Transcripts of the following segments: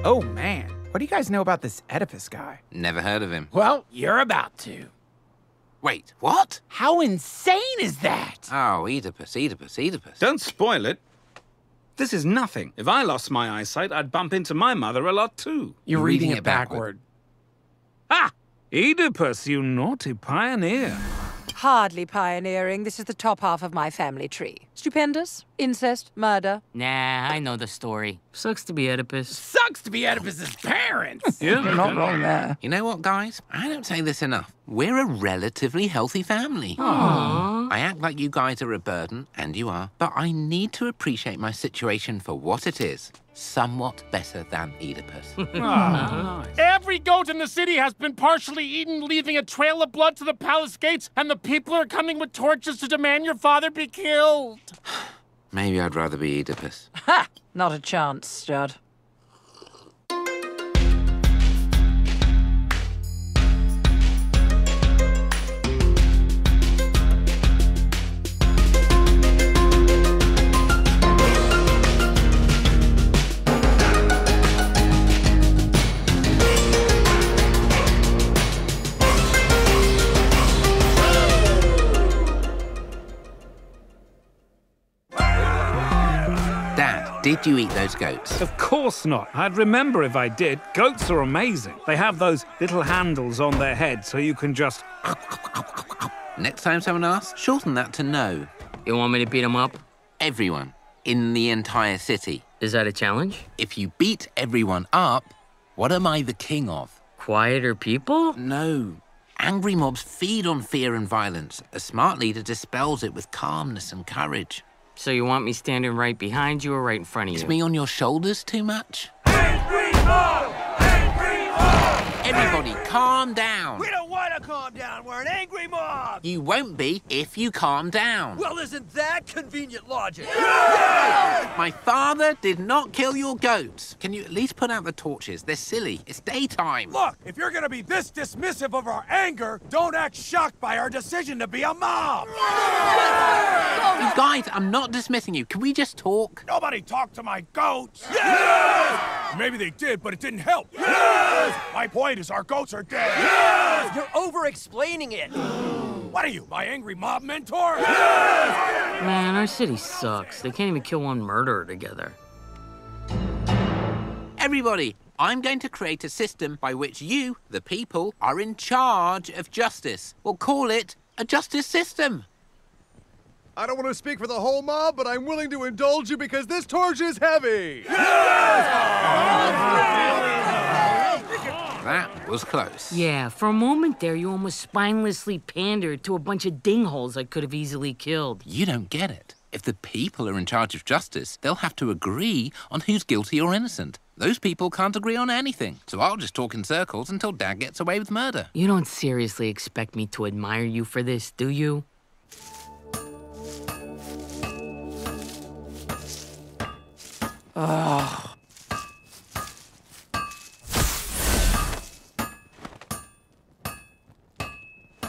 Oh, man. What do you guys know about this Oedipus guy? Never heard of him. Well, you're about to. Wait, what? How insane is that? Oh, Oedipus. Don't spoil it. This is nothing. If I lost my eyesight, I'd bump into my mother a lot too. You're reading it backward. Ah! Oedipus, you naughty pioneer. Hardly pioneering. This is the top half of my family tree. Stupendous. Incest. Murder. Nah, I know the story. Sucks to be Oedipus. Sucks to be Oedipus's parents. Yeah? You're not wrong there. You know what, guys? I don't say this enough. We're a relatively healthy family. Aww. I act like you guys are a burden, and you are, but I need to appreciate my situation for what it is. Somewhat better than Oedipus. Nice. Every goat in the city has been partially eaten, leaving a trail of blood to the palace gates, and the people are coming with torches to demand your father be killed. Maybe I'd rather be Oedipus. Ha! Not a chance, Judd. Did you eat those goats? Of course not. I'd remember if I did. Goats are amazing. They have those little handles on their head so you can just... Next time someone asks, shorten that to no. You want me to beat him up? Everyone. In the entire city. Is that a challenge? If you beat everyone up, what am I the king of? Quieter people? No. Angry mobs feed on fear and violence. A smart leader dispels it with calmness and courage. So you want me standing right behind you or right in front of you? Is me on your shoulders too much? Angry mob! Angry mob! Everybody, calm down. We don't want to calm down. We're an angry mob. You won't be if you calm down. Well, isn't that convenient logic? My father did not kill your goats. Can you at least put out the torches? They're silly. It's daytime. Look, if you're gonna be this dismissive of our anger, don't act shocked by our decision to be a mob. You guys, I'm not dismissing you. Can we just talk? Nobody talked to my goats. Yes! Maybe they did, but it didn't help. Yes! My point is our goats are dead. Yes! You're over-explaining it. What are you, my angry mob mentor? Yes! Man, our city sucks. They can't even kill one murderer together. Everybody, I'm going to create a system by which you, the people, are in charge of justice. We'll call it a justice system. I don't want to speak for the whole mob, but I'm willing to indulge you because this torch is heavy. That was close. Yeah, for a moment there, you almost spinelessly pandered to a bunch of dingholes I could have easily killed. You don't get it. If the people are in charge of justice, they'll have to agree on who's guilty or innocent. Those people can't agree on anything, so I'll just talk in circles until Dad gets away with murder. You don't seriously expect me to admire you for this, do you? Oh.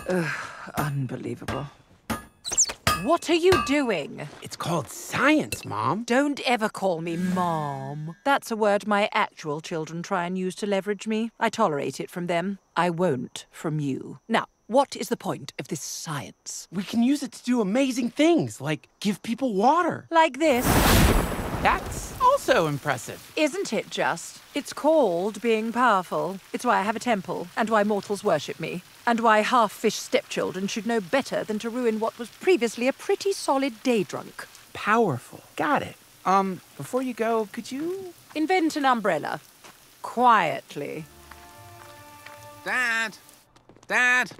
Ugh, unbelievable. What are you doing? It's called science, Mom. Don't ever call me Mom. That's a word my actual children try and use to leverage me. I tolerate it from them. I won't from you. Now, what is the point of this science? We can use it to do amazing things, like give people water. Like this? That's also impressive. Isn't it just? It's called being powerful. It's why I have a temple, and why mortals worship me, and why half-fish stepchildren should know better than to ruin what was previously a pretty solid day drunk. Powerful. Got it. Before you go, could you... Invent an umbrella. Quietly. Dad! Dad!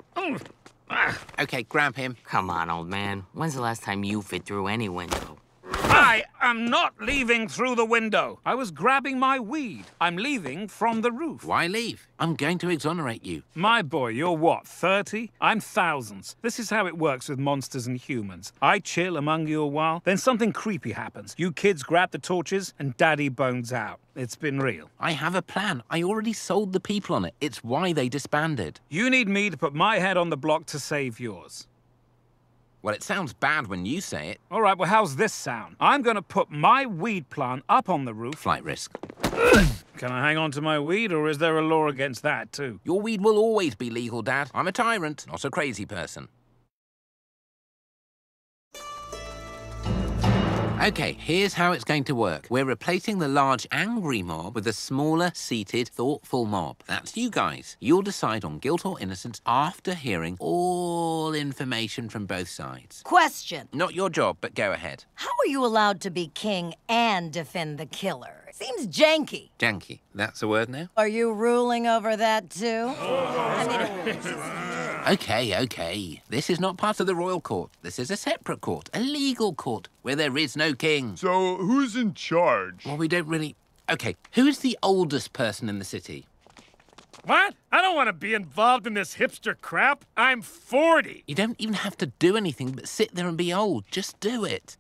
Okay, grab him. Come on, old man. When's the last time you fit through any window? I am not leaving through the window. I was grabbing my weed. I'm leaving from the roof. Why leave? I'm going to exonerate you. My boy, you're what, 30? I'm thousands. This is how it works with monsters and humans. I chill among you a while, then something creepy happens. You kids grab the torches, and Daddy bones out. It's been real. I have a plan. I already sold the people on it. It's why they disbanded. You need me to put my head on the block to save yours. Well, it sounds bad when you say it. All right, well, how's this sound? I'm going to put my weed plant up on the roof. Flight risk. Can I hang on to my weed, or is there a law against that, too? Your weed will always be legal, Dad. I'm a tyrant, not a crazy person. OK, here's how it's going to work. We're replacing the large, angry mob with a smaller, seated, thoughtful mob. That's you guys. You'll decide on guilt or innocence after hearing all information from both sides. Question. Not your job, but go ahead. How are you allowed to be king and defend the killer? Seems janky. Janky, that's a word now? Are you ruling over that, too? OK. This is not part of the royal court. This is a separate court, a legal court, where there is no king. So, who's in charge? Well, we don't really... OK, who's the oldest person in the city? What? I don't want to be involved in this hipster crap. I'm 40. You don't even have to do anything but sit there and be old. Just do it.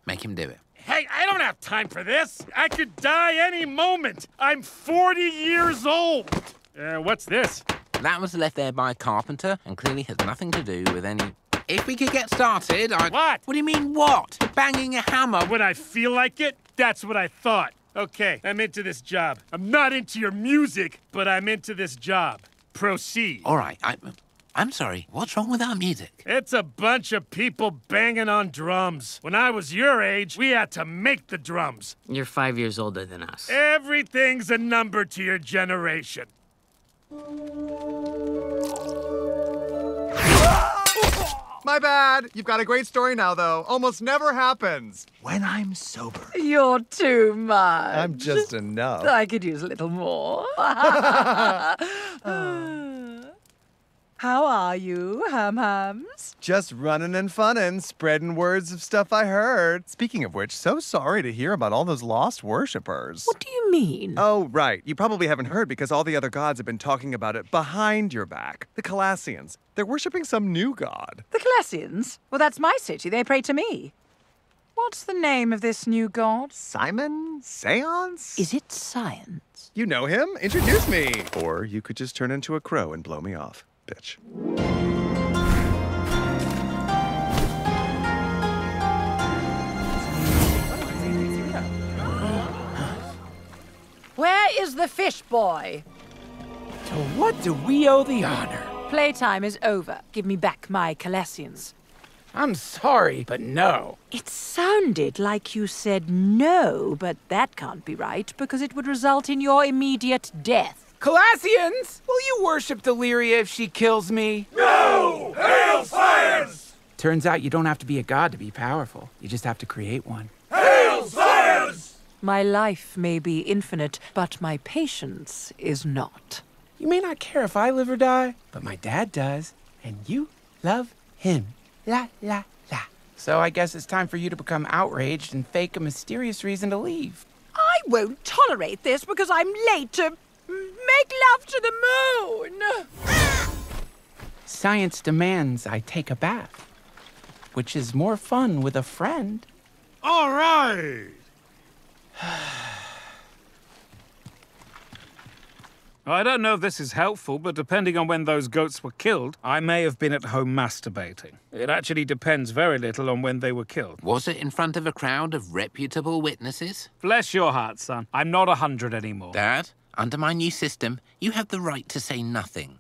Make him do it. Hey, I don't have time for this. I could die any moment. I'm 40 years old. What's this? That was left there by a carpenter and clearly has nothing to do with any... If we could get started, I'd... What? What do you mean, what? Banging a hammer? When I feel like it, that's what I thought. Okay, I'm into this job. I'm not into your music, but I'm into this job. Proceed. All right, I'm sorry. What's wrong with our music? It's a bunch of people banging on drums. When I was your age, we had to make the drums. You're 5 years older than us. Everything's a number to your generation. My bad. You've got a great story now, though. Almost never happens. When I'm sober. You're too much. I'm just enough. I could use a little more. How are you, Ham-Hams? Just running and funnin', spreading words of stuff I heard. Speaking of which, so sorry to hear about all those lost worshippers. What do you mean? Oh, right. You probably haven't heard because all the other gods have been talking about it behind your back. The Calassians. They're worshipping some new god. The Calassians? Well, that's my city. They pray to me. What's the name of this new god? Simon? Seance? Is it science? You know him? Introduce me. Or you could just turn into a crow and blow me off, bitch. Where is the fish boy? To what do we owe the honor? Playtime is over. Give me back my Calassians. I'm sorry, but no. It sounded like you said no, but that can't be right because it would result in your immediate death. Calassians! Will you worship Deliria if she kills me? No! Hail science! Turns out you don't have to be a god to be powerful. You just have to create one. Hail science! My life may be infinite, but my patience is not. You may not care if I live or die, but my dad does, and you love him. La, la, la. So I guess it's time for you to become outraged and fake a mysterious reason to leave. I won't tolerate this because I'm late to make love to the moon. Science demands I take a bath, which is more fun with a friend. All right! I don't know if this is helpful, but depending on when those goats were killed, I may have been at home masturbating. It actually depends very little on when they were killed. Was it in front of a crowd of reputable witnesses? Bless your heart, son. I'm not 100 anymore. Dad, under my new system, you have the right to say nothing.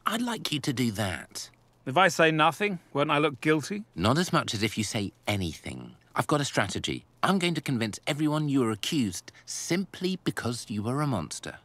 I'd like you to do that. If I say nothing, won't I look guilty? Not as much as if you say anything. I've got a strategy. I'm going to convince everyone you are accused simply because you were a monster.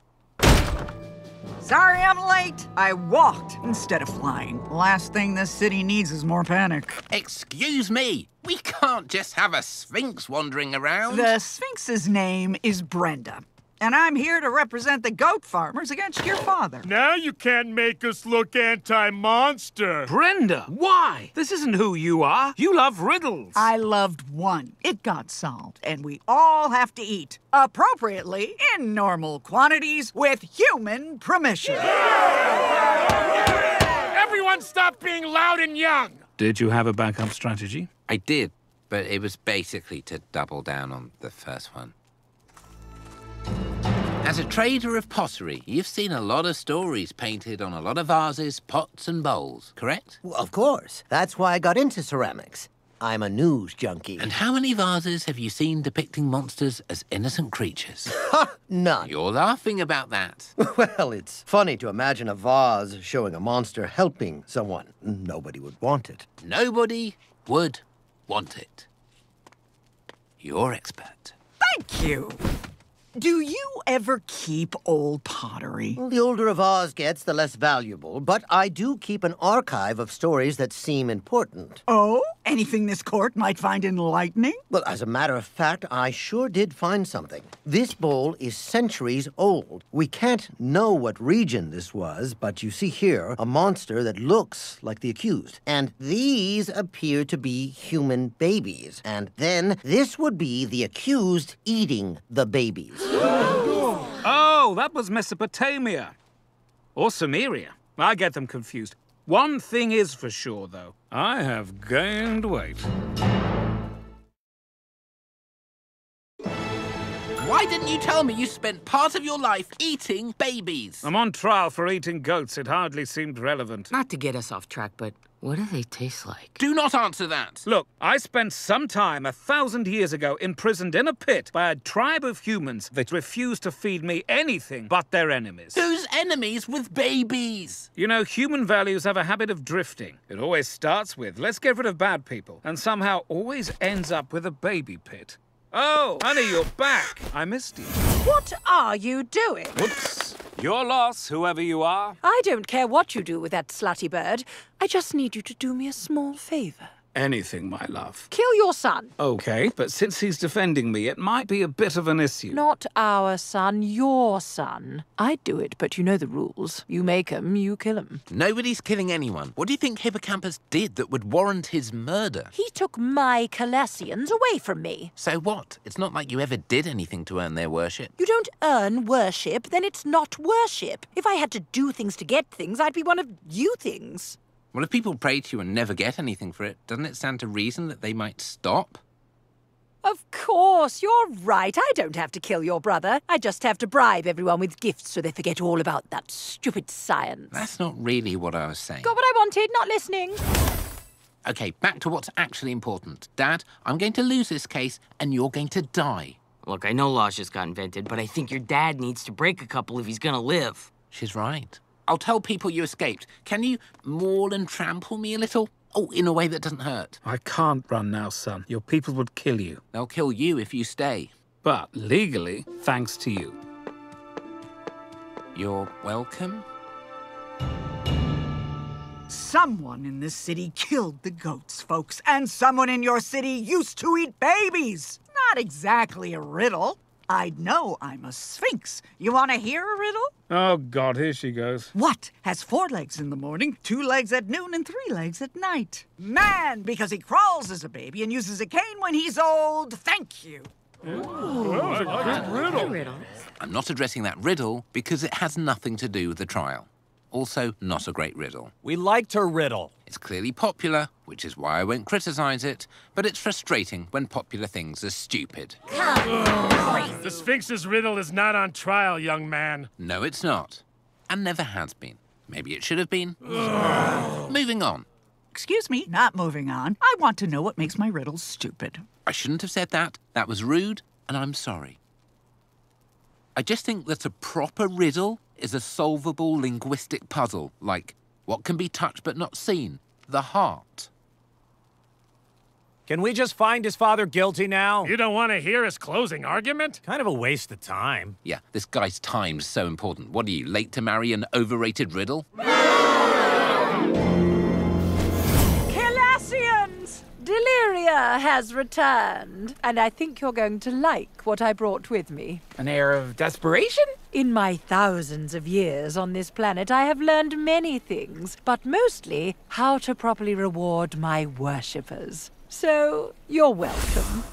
Sorry I'm late. I walked instead of flying. Last thing this city needs is more panic. Excuse me! We can't just have a Sphinx wandering around. The Sphinx's name is Brenda. And I'm here to represent the goat farmers against your father. Now you can't make us look anti-monster. Brenda, why? This isn't who you are. You love riddles. I loved one. It got solved, and we all have to eat. Appropriately, in normal quantities, with human permission. Everyone stop being loud and young. Did you have a backup strategy? I did, but it was basically to double down on the first one. As a trader of pottery, you've seen a lot of stories painted on a lot of vases, pots and bowls, correct? Well, of course. That's why I got into ceramics. I'm a news junkie. And how many vases have you seen depicting monsters as innocent creatures? None. You're laughing about that. Well, it's funny to imagine a vase showing a monster helping someone. Nobody would want it. Nobody would want it. You're expert. Thank you. Do you ever keep old pottery? Well, the older a vase gets, the less valuable, but I do keep an archive of stories that seem important. Oh? Anything this court might find enlightening? Well, as a matter of fact, I sure did find something. This bowl is centuries old. We can't know what region this was, but you see here a monster that looks like the accused. And these appear to be human babies. And then this would be the accused eating the babies. Oh, that was Mesopotamia. Or Sumeria. I get them confused. One thing is for sure, though. I have gained weight. Why didn't you tell me you spent part of your life eating babies? I'm on trial for eating goats. It hardly seemed relevant. Not to get us off track, but what do they taste like? Do not answer that. Look, I spent some time 1,000 years ago imprisoned in a pit by a tribe of humans that refused to feed me anything but their enemies. Whose enemies with babies? You know, human values have a habit of drifting. It always starts with, let's get rid of bad people, and somehow always ends up with a baby pit. Oh, honey, you're back. I missed you. What are you doing? Whoops. Your loss, whoever you are. I don't care what you do with that slutty bird. I just need you to do me a small favor. Anything, my love. Kill your son. Okay, but since he's defending me, it might be a bit of an issue. Not our son, your son. I'd do it, but you know the rules. You make 'em, you kill 'em. Nobody's killing anyone. What do you think Hippocampus did that would warrant his murder? He took my Calassians away from me. So what? It's not like you ever did anything to earn their worship. You don't earn worship, then it's not worship. If I had to do things to get things, I'd be one of you things. Well, if people pray to you and never get anything for it, doesn't it stand to reason that they might stop? Of course, you're right. I don't have to kill your brother. I just have to bribe everyone with gifts so they forget all about that stupid science. That's not really what I was saying. Got what I wanted, not listening. Okay, back to what's actually important. Dad, I'm going to lose this case and you're going to die. Look, I know laws just got invented, but I think your dad needs to break a couple if he's gonna live. She's right. I'll tell people you escaped. Can you maul and trample me a little? Oh, in a way that doesn't hurt. I can't run now, son. Your people would kill you. They'll kill you if you stay. But legally, thanks to you. You're welcome. Someone in this city killed the goats, folks, and someone in your city used to eat babies. Not exactly a riddle. I'd know I'm a sphinx. You want to hear a riddle? Oh, God, here she goes. What has 4 legs in the morning, 2 legs at noon, and 3 legs at night? Man, because he crawls as a baby and uses a cane when he's old. Thank you. Ooh, that was a good riddle. I'm not addressing that riddle because it has nothing to do with the trial. Also, not a great riddle. We like to riddle. It's clearly popular, which is why I won't criticize it, but it's frustrating when popular things are stupid. The Sphinx's riddle is not on trial, young man. No, it's not. And never has been. Maybe it should have been. Moving on. Excuse me, not moving on. I want to know what makes my riddles stupid. I shouldn't have said that. That was rude, and I'm sorry. I just think that a proper riddle is a solvable linguistic puzzle, like what can be touched but not seen? The heart. Can we just find his father guilty now? You don't want to hear his closing argument? Kind of a waste of time. Yeah, this guy's time's so important. What are you, late to marry an overrated riddle? Calassians! Deliria has returned, and I think you're going to like what I brought with me. An air of desperation? In my thousands of years on this planet, I have learned many things, but mostly how to properly reward my worshippers. So, you're welcome.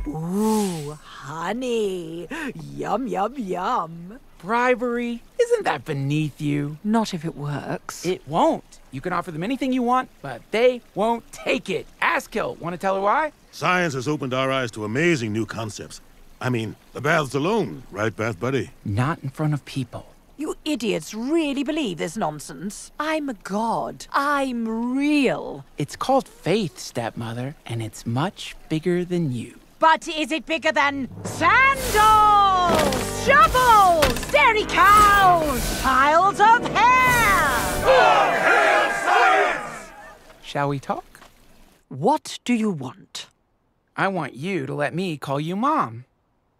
Ooh, honey. Yum, yum, yum. Bribery? Isn't that beneath you? Not if it works. It won't. You can offer them anything you want, but they won't take it. Askill, want to tell her why? Science has opened our eyes to amazing new concepts. I mean, the baths alone, right, Bath Buddy? Not in front of people. You idiots really believe this nonsense. I'm a god. I'm real. It's called faith, stepmother, and it's much bigger than you. But is it bigger than sandals, shovels, dairy cows, piles of hair? All hail science! Shall we talk? What do you want? I want you to let me call you Mom.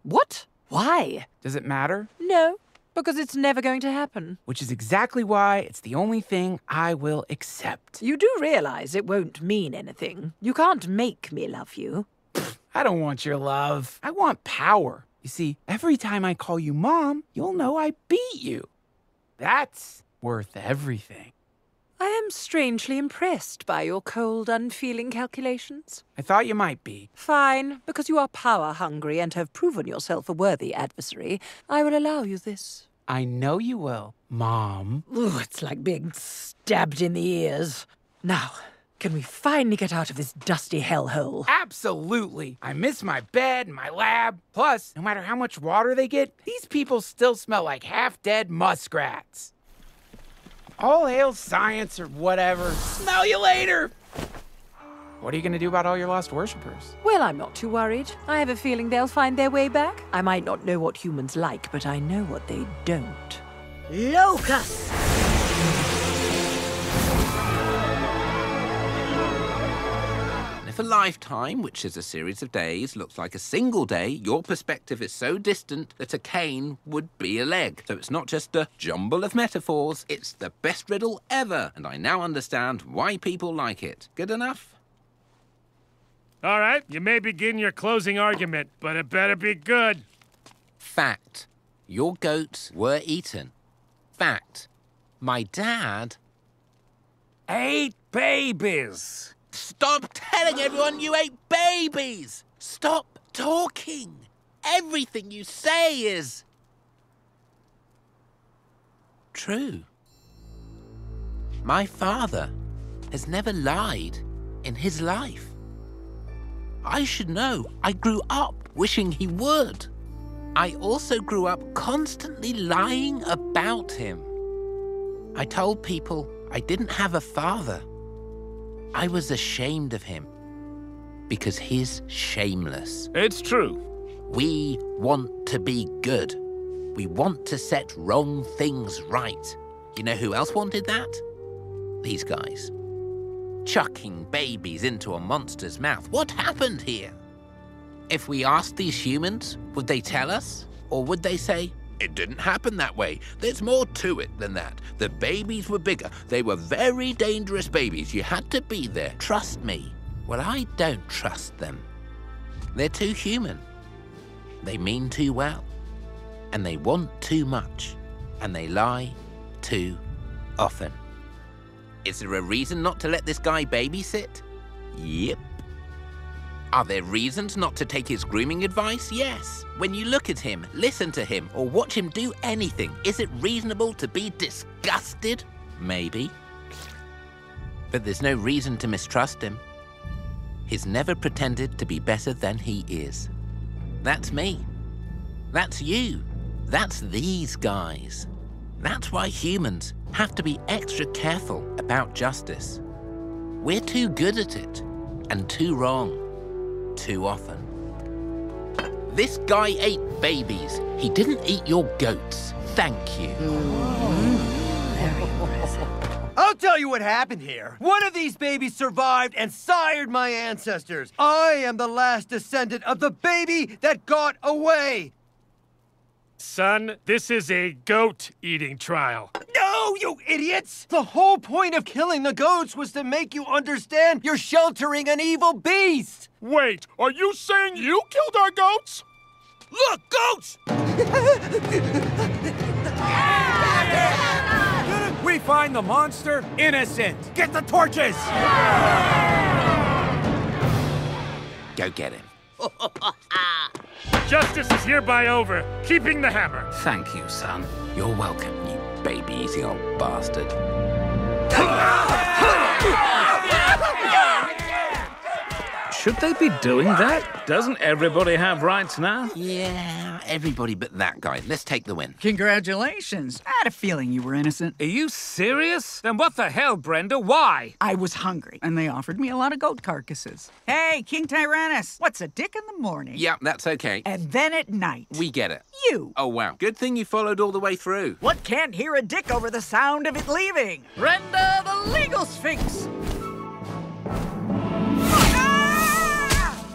What? Why? Does it matter? No, because it's never going to happen. Which is exactly why it's the only thing I will accept. You do realize it won't mean anything. You can't make me love you. I don't want your love. I want power. You see, every time I call you Mom, you'll know I beat you. That's worth everything. I am strangely impressed by your cold, unfeeling calculations. I thought you might be. Fine, because you are power-hungry and have proven yourself a worthy adversary, I will allow you this. I know you will, Mom. Ooh, it's like being stabbed in the ears. Now, can we finally get out of this dusty hellhole? Absolutely. I miss my bed and my lab. Plus, no matter how much water they get, these people still smell like half-dead muskrats. All hail science or whatever. Smell you later! What are you gonna do about all your lost worshippers? Well, I'm not too worried. I have a feeling they'll find their way back. I might not know what humans like, but I know what they don't. Locust! If a lifetime, which is a series of days, looks like a single day, your perspective is so distant that a cane would be a leg. So it's not just a jumble of metaphors, it's the best riddle ever, and I now understand why people like it. Good enough? All right, you may begin your closing argument, but it better be good. Fact. Your goats were eaten. Fact. My dad ate babies. Stop telling everyone you ate babies! Stop talking! Everything you say is true. My father has never lied in his life. I should know. I grew up wishing he would. I also grew up constantly lying about him. I told people I didn't have a father. I was ashamed of him because he's shameless. It's true. We want to be good. We want to set wrong things right. You know who else wanted that? These guys. Chucking babies into a monster's mouth. What happened here? If we asked these humans, would they tell us? Or would they say, it didn't happen that way. There's more to it than that. The babies were bigger. They were very dangerous babies. You had to be there. Trust me. Well, I don't trust them. They're too human. They mean too well. And they want too much. And they lie too often. Is there a reason not to let this guy babysit? Yep. Are there reasons not to take his grooming advice? Yes. When you look at him, listen to him, or watch him do anything, is it reasonable to be disgusted? Maybe. But there's no reason to mistrust him. He's never pretended to be better than he is. That's me. That's you. That's these guys. That's why humans have to be extra careful about justice. We're too good at it, and too wrong. Too often. This guy ate babies. He didn't eat your goats. Thank you. Very impressive. I'll tell you what happened here. One of these babies survived and sired my ancestors. I am the last descendant of the baby that got away. Son, this is a goat-eating trial. No, you idiots! The whole point of killing the goats was to make you understand you're sheltering an evil beast! Wait, are you saying you killed our goats? Look, goats! We find the monster innocent. Get the torches! Go get him. Justice is hereby over. Keeping the hammer. Thank you, son. You're welcome, you baby-eating old bastard. Should they be doing that? Doesn't everybody have rights now? Yeah, everybody but that guy. Let's take the win. Congratulations. I had a feeling you were innocent. Are you serious? Then what the hell, Brenda? Why? I was hungry, and they offered me a lot of goat carcasses. Hey, King Tyrannus, what's a dick in the morning? Yeah, that's okay. And then at night. We get it. You. Oh, wow. Good thing you followed all the way through. What can't hear a dick over the sound of it leaving? Brenda the Legal Sphinx!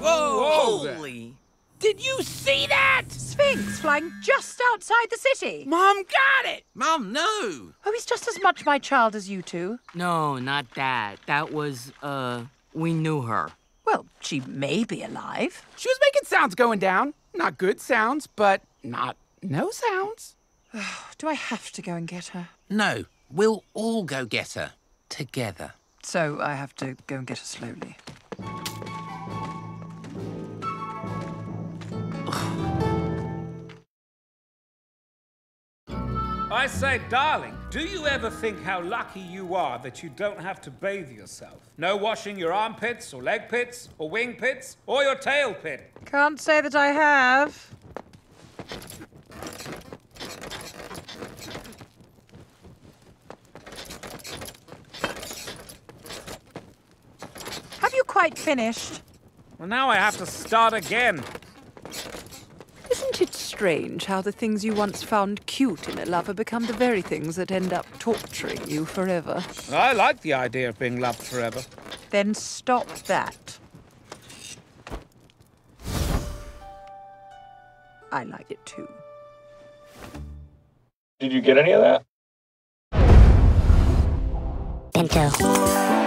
Whoa! Holy! Did you see that? Sphinx flying just outside the city. Mom got it! Mom, no! Oh, he's just as much my child as you two. No, not that. That was, we knew her. Well, she may be alive. She was making sounds going down. Not good sounds, but not no sounds. Do I have to go and get her? No, we'll all go get her. Together. So I have to go and get her slowly. I say, darling, do you ever think how lucky you are that you don't have to bathe yourself? No washing your armpits, or leg pits, or wing pits, or your tail pit? Can't say that I have. Have you quite finished? Well, now I have to start again. Isn't it strange how the things you once found cute in a lover become the very things that end up torturing you forever? I like the idea of being loved forever. Then stop that. I like it too. Did you get any of that? Bento.